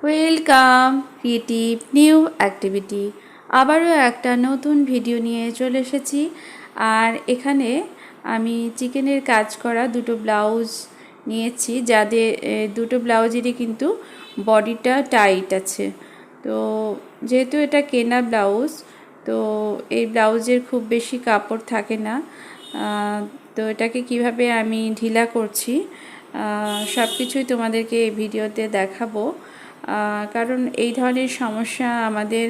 Welcome creative new activity. আবারও একটা নতুন ভিডিও নিয়ে চলে এসেছি। আর এখানে আমি চিকেনের কাজ করা দুটো ব্লাউজ নিয়েছি, যাদের দুটো ব্লাউজেরই কিন্তু বডিটা টাইট আছে। তো যেহেতু এটা কেনা ব্লাউজ, তো এই ব্লাউজের খুব বেশি কাপড় থাকে না। তো এটাকে কিভাবে আমি ঢিলা করছি সব কিছুই তোমাদেরকে এই ভিডিওতে দেখাবো। কারণ এই ধরনের সমস্যা আমাদের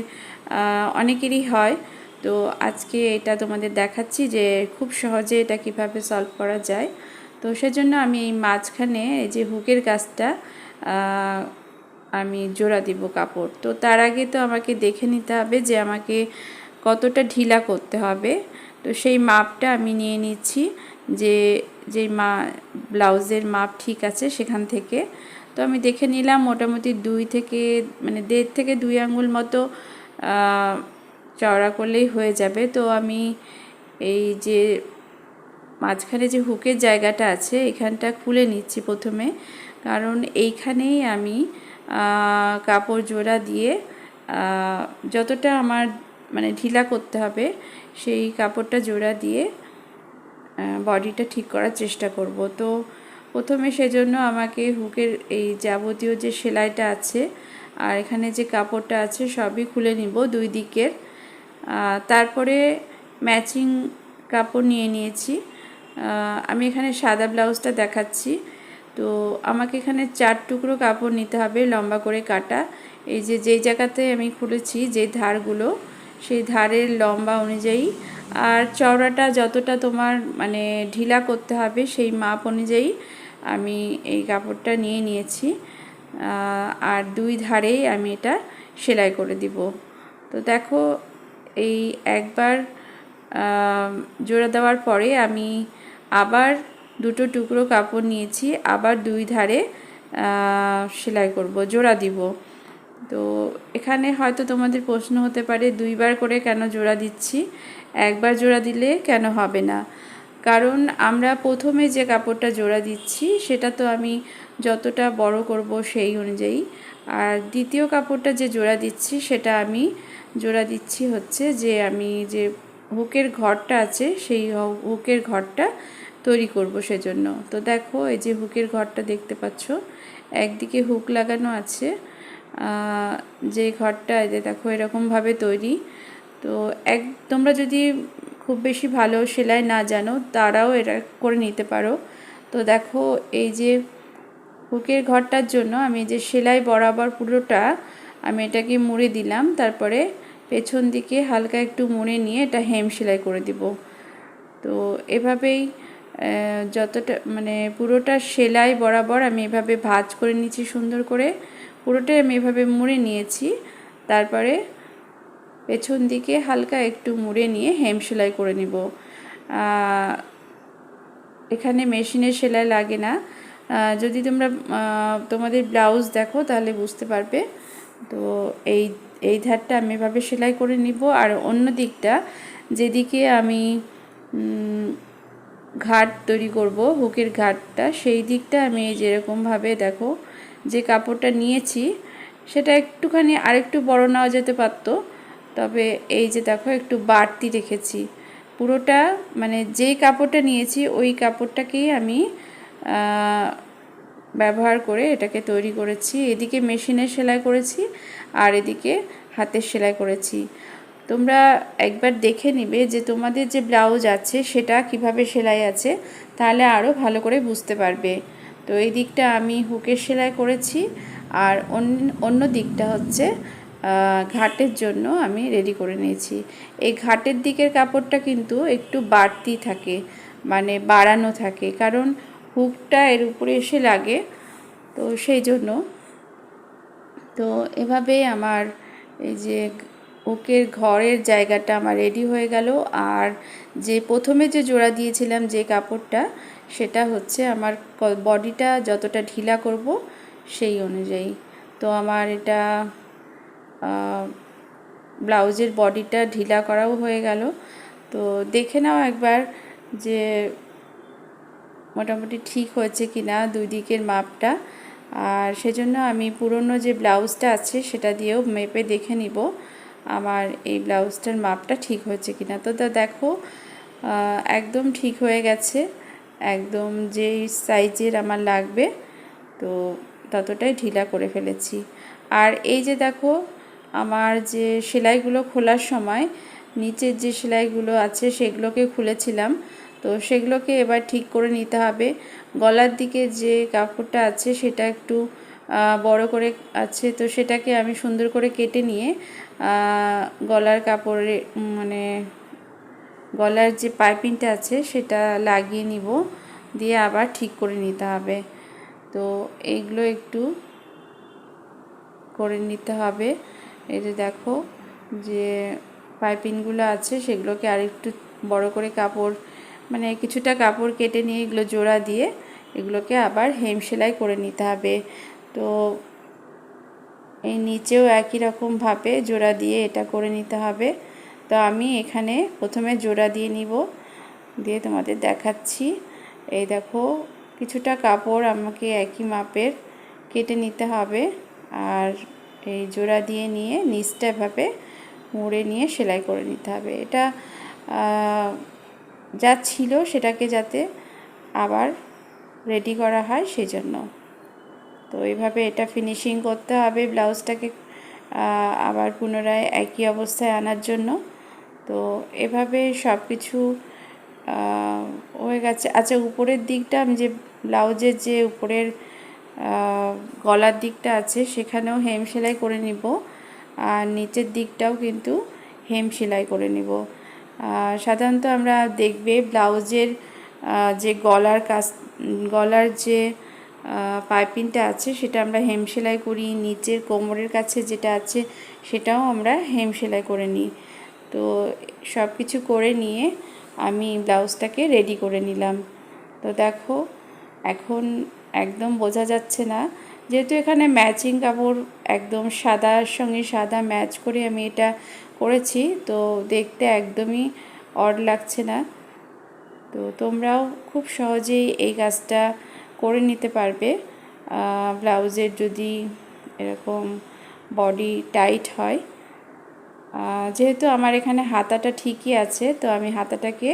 অনেকেরই হয়। তো আজকে এটা তোমাদের দেখাচ্ছি যে খুব সহজে এটা কিভাবে সলভ করা যায়। তো সেজন্য আমি এই মাঝখানে এই যে হুকের কাজটা আমি জোড়া দিব কাপড়। তো তার আগে তো আমাকে দেখে নিতে হবে যে আমাকে কতটা ঢিলা করতে হবে। তো সেই মাপটা আমি নিয়ে নিচ্ছি, যে যেই ব্লাউজের মাপ ঠিক আছে সেখান থেকে। তো আমি দেখে নিলাম মোটামুটি 1.5 থেকে 2 আঙ্গুল মতো চওড়া করলেই হয়ে যাবে। তো আমি এই যে মাঝখানে যে হুকের জায়গাটা আছে এখানটা খুলে নিচ্ছি প্রথমে, কারণ এইখানেই আমি কাপড় জোড়া দিয়ে যতটা আমার ঢিলা করতে হবে সেই কাপড়টা জোড়া দিয়ে বডিটা ঠিক করার চেষ্টা করব। তো প্রথমে সেজন্য আমাকে হুকের এই যাবতীয় যে সেলাইটা আছে আর এখানে যে কাপড়টা আছে সবই খুলে নিব দুই দিকের। তারপরে ম্যাচিং কাপড় নিয়ে নিয়েছি। আমি এখানে সাদা ব্লাউজটা দেখাচ্ছি। তো আমাকে এখানে 4 টুকরো কাপড় নিতে হবে, লম্বা করে কাটা। এই যে যেই জায়গাতে আমি খুলেছি যে ধারগুলো, সেই ধারের লম্বা অনুযায়ী আর চওড়াটা যতটা তোমার ঢিলা করতে হবে সেই মাপ অনুযায়ী আমি এই কাপড়টা নিয়ে নিয়েছি। আর দুই ধারেই আমি এটা সেলাই করে দিব। তো দেখো, এই একবার জোড়া দেওয়ার পরে আমি আবার দুটো টুকরো কাপড় নিয়েছি, আবার দুই ধারে সেলাই করব, জোড়া দিব। তো এখানে হয়তো তোমাদের প্রশ্ন হতে পারে দুইবার করে কেন জোড়া দিচ্ছি, একবার জোড়া দিলে কেন হবে না? কারণ আমরা প্রথমে যে কাপড়টা জোড়া দিচ্ছি সেটা তো আমি যতটা বড় করব সেই অনুযায়ী, আর দ্বিতীয় কাপড়টা যে জোড়া দিচ্ছি সেটা আমি জোড়া দিচ্ছি হচ্ছে যে আমি যে হুকের ঘরটা আছে সেই হুকের ঘরটা তৈরি করব সেজন্য। তো দেখো, এই যে হুকের ঘরটা দেখতে পাচ্ছ, একদিকে হুক লাগানো আছে, যে ঘরটা এই যে দেখো এরকমভাবে তৈরি। তো তোমরা যদি খুব বেশি ভালো সেলাই না জানো তারাও এটা করে নিতে পারো। তো দেখো, এই যে হুকের ঘরটার জন্য আমি যে সেলাই বরাবর পুরোটা আমি এটাকে মুড়ে দিলাম, তারপরে পেছন দিকে হালকা একটু মুড়ে নিয়ে এটা হেম সেলাই করে দিব। তো এভাবেই যতটা পুরোটা সেলাই বরাবর আমি এভাবে ভাঁজ করে নিচ্ছি সুন্দর করে, পুরোটাই আমি এভাবে মুড়ে নিয়েছি। তারপরে পেছন দিকে হালকা একটু মুড়ে নিয়ে হেম সেলাই করে নিব। এখানে মেশিনের সেলাই লাগে না। যদি তোমরা তোমাদের ব্লাউজ দেখো তাহলে বুঝতে পারবে। তো এই ধারটা আমি এভাবে সেলাই করে নিব, আর অন্য দিকটা যেদিকে আমি ঘাট তৈরি করব, হুকের ঘাটটা, সেই দিকটা আমি যেরকমভাবে দেখো যে কাপড়টা নিয়েছি সেটা একটুখানি আরেকটু বড় নেওয়া যেতে পারতো, তবে এই যে দেখো একটু বাড়তি রেখেছি। পুরোটা যেই কাপড়টা নিয়েছি ওই কাপড়টাকেই আমি ব্যবহার করে এটাকে তৈরি করেছি। এদিকে মেশিনের সেলাই করেছি আর এদিকে হাতের সেলাই করেছি। তোমরা একবার দেখে নিবে যে তোমাদের যে ব্লাউজ আছে সেটা কিভাবে সেলাই আছে, তাহলে আরও ভালো করে বুঝতে পারবে। তো এই দিকটা আমি হুকের সেলাই করেছি, আর অন্য দিকটা হচ্ছে ঘাটের জন্য আমি রেডি করে নিয়েছি। এই ঘাটের দিকের কাপড়টা কিন্তু একটু বাড়তি থাকে, বাড়ানো থাকে, কারণ হুকটা এর উপরে এসে লাগে, তো সেই জন্য। তো এভাবে আমার এই যে হুকের ঘরের জায়গাটা আমার রেডি হয়ে গেল। আর যে প্রথমে যে জোড়া দিয়েছিলাম যে কাপড়টা, সেটা হচ্ছে আমার বডিটা যতটা ঢিলা করব সেই অনুযায়ী। তো আমার এটা ব্লাউজের বডিটা ঢিলা করাও হয়ে গেল। তো দেখে নাও একবার যে মোটামুটি ঠিক হয়েছে কি না দুই দিকের মাপটা। আর সেজন্য আমি পুরনো যে ব্লাউজটা আছে সেটা দিয়েও মেপে দেখে নিব আমার এই ব্লাউজটার মাপটা ঠিক হয়েছে কিনা। তো দেখো একদম ঠিক হয়ে গেছে, একদম যেই সাইজের আমার লাগবে তো ততটাই ঢিলা করে ফেলেছি। আর এই যে দেখো আমার যে সেলাইগুলো খোলার সময় নিচের যে সেলাইগুলো আছে সেগুলোকে খুলেছিলাম, তো সেগুলোকে এবার ঠিক করে নিতে হবে। গলার দিকে যে কাপড়টা আছে সেটা একটু বড় করে আছে, তো সেটাকে আমি সুন্দর করে কেটে নিয়ে গলার কাপড়ে মানে গলার যে পাইপিংটা আছে সেটা লাগিয়ে নিব, দিয়ে আবার ঠিক করে নিতে হবে। তো এইগুলো একটু করে নিতে হবে। এই যে দেখো যে পাইপিংগুলো আছে সেগুলোকে আরেকটু বড় করে কাপড় মানে কিছুটা কাপড় কেটে নিয়ে এগুলো জোড়া দিয়ে এগুলোকে আবার হেম সেলাই করে নিতে হবে। তো এই নিচেও একই রকমভাবে জোড়া দিয়ে এটা করে নিতে হবে। তো আমি এখানে প্রথমে জোড়া দিয়ে নিব, দিয়ে তোমাদের দেখাচ্ছি। এই দেখো কিছুটা কাপড় আমাকে একই মাপের কেটে নিতে হবে, আর এই জোড়া দিয়ে নিয়ে নিচটা এভাবে মুড়ে নিয়ে সেলাই করে নিতে হবে। এটা যা ছিল সেটাকে যাতে আবার রেডি করা হয় সেই জন্য। তো এইভাবে এটা ফিনিশিং করতে হবে ব্লাউজটাকে আবার পুনরায় একই অবস্থায় আনার জন্য। তো এভাবে সব কিছু হয়ে গেছে। আচ্ছা, উপরের দিকটা আমি যে ব্লাউজের যে উপরের গলার দিকটা আছে সেখানেও হেম সেলাই করে নিব, আর নিচের দিকটাও কিন্তু হেম সেলাই করে নিব। সাধারণত আমরা দেখবে ব্লাউজের যে গলার যে পাইপিংটা আছে সেটা আমরা হেম সেলাই করি, নিচের কোমরের কাছে যেটা আছে সেটাও আমরা হেম সেলাই করে নিই। তো সব কিছু করে নিয়ে আমি ব্লাউজটাকে রেডি করে নিলাম। তো দেখো এখন একদম বোঝা যাচ্ছে না, যেহেতু এখানে ম্যাচিং কাপড় একদম সাদার সঙ্গে সাদা ম্যাচ করে আমি এটা করেছি, তো দেখতে একদমই অড লাগছে না। তো তোমরাও খুব সহজেই এই কাজটা করে নিতে পারবে। ব্লাউজের যদি এরকম বডি টাইট হয়, যেহেতু আমার এখানে হাতাটা ঠিকই আছে তো আমি হাতাটাকে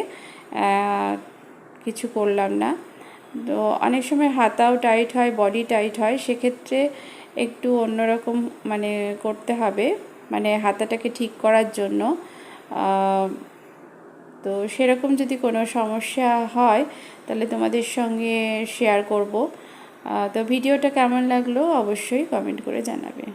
কিছু করলাম না। তো অনেক সময় হাতাও টাইট হয়, বডি টাইট হয়, সেক্ষেত্রে একটু অন্যরকম মানে করতে হবে, মানে হাতাটাকে ঠিক করার জন্য। তো সেরকম যদি কোনো সমস্যা হয় তাহলে তোমাদের সঙ্গে শেয়ার করব। তো ভিডিওটা কেমন লাগলো অবশ্যই কমেন্ট করে জানাবে।